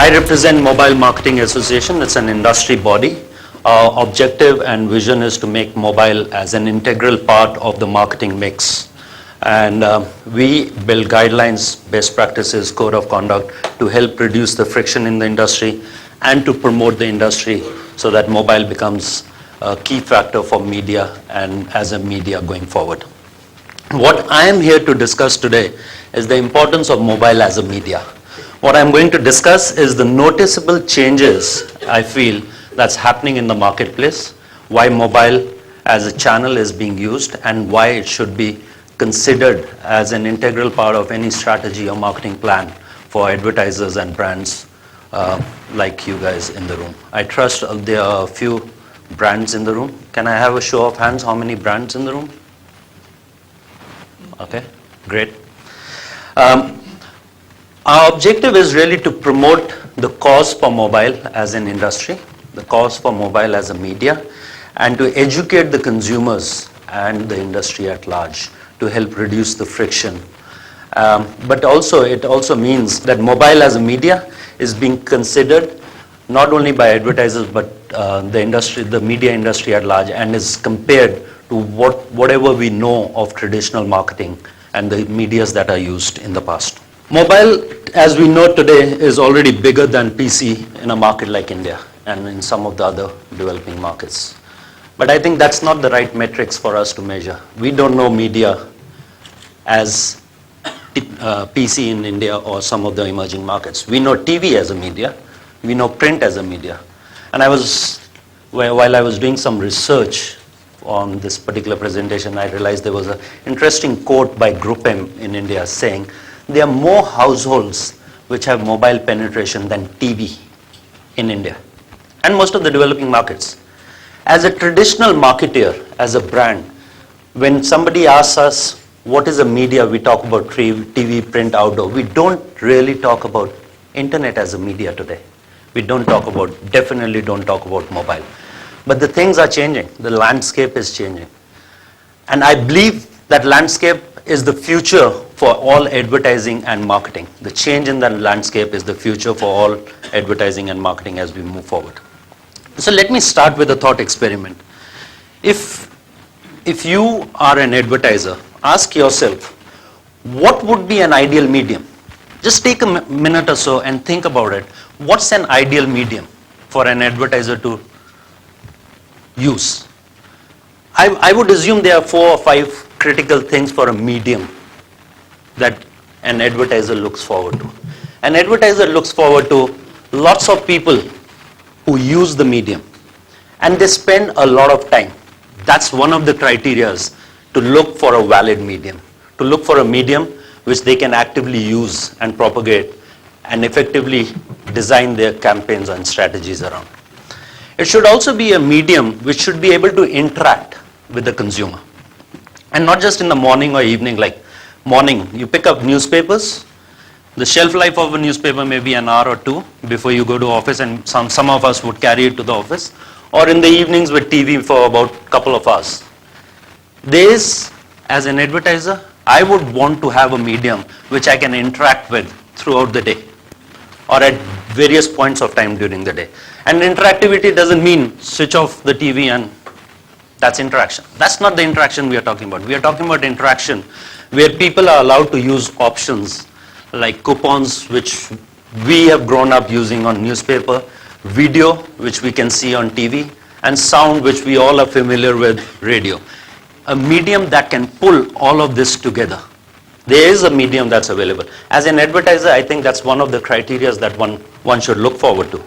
I represent Mobile Marketing Association. It's an industry body. Our objective and vision is to make mobile as an integral part of the marketing mix. And we build guidelines, best practices, code of conduct to help reduce the friction in the industry and to promote the industry so that mobile becomes a key factor for media and as a media going forward. What I am here to discuss today is the importance of mobile as a media. What I'm going to discuss is the noticeable changes I feel that's happening in the marketplace, why mobile as a channel is being used, and why it should be considered as an integral part of any strategy or marketing plan for advertisers and brands like you guys in the room. I trust there are a few brands in the room. Can I have a show of hands? How many brands in the room? Okay, great. Our objective is really to promote the cause for mobile as an industry, the cause for mobile as a media, and to educate the consumers and the industry at large to help reduce the friction. But also, it also means that mobile as a media is being considered not only by advertisers but the industry, the media industry at large, and is compared to whatever we know of traditional marketing and the medias that are used in the past. Mobile, as we know today, is already bigger than PC in a market like India and in some of the other developing markets. But I think that's not the right metrics for us to measure. We don't know media as PC in India or some of the emerging markets. We know TV as a media. We know print as a media. And while I was doing some research on this particular presentation, I realized there was an interesting quote by Group M in India saying, there are more households which have mobile penetration than TV in India and most of the developing markets. As a traditional marketer, as a brand, when somebody asks us what is a media, we talk about TV, print, outdoor. We don't really talk about internet as a media today. We definitely don't talk about mobile. But the things are changing. The landscape is changing. And I believe that landscape is the future for all advertising and marketing. The change in that landscape is the future for all advertising and marketing as we move forward. So let me start with a thought experiment. If you are an advertiser, ask yourself, what would be an ideal medium? Just take a minute or so and think about it. What's an ideal medium for an advertiser to use? I would assume there are 4 or 5 critical things for a medium that an advertiser looks forward to. An advertiser looks forward to lots of people who use the medium, and they spend a lot of time. That's one of the criterias to look for a valid medium, to look for a medium which they can actively use and propagate and effectively design their campaigns and strategies around. It should also be a medium which should be able to interact with the consumer. And not just in the morning or evening, like morning, you pick up newspapers. The shelf life of a newspaper may be an hour or 2 before you go to office, and some of us would carry it to the office, or in the evenings with TV for about a couple of hours. As an advertiser, I would want to have a medium which I can interact with throughout the day or at various points of time during the day. And interactivity doesn't mean switch off the TV and that's interaction. That's not the interaction we are talking about. We are talking about interaction where people are allowed to use options like coupons, which we have grown up using on newspaper, video, which we can see on TV, and sound, which we all are familiar with, radio. A medium that can pull all of this together. There is a medium that's available. As an advertiser, I think that's one of the criteria that one should look forward to.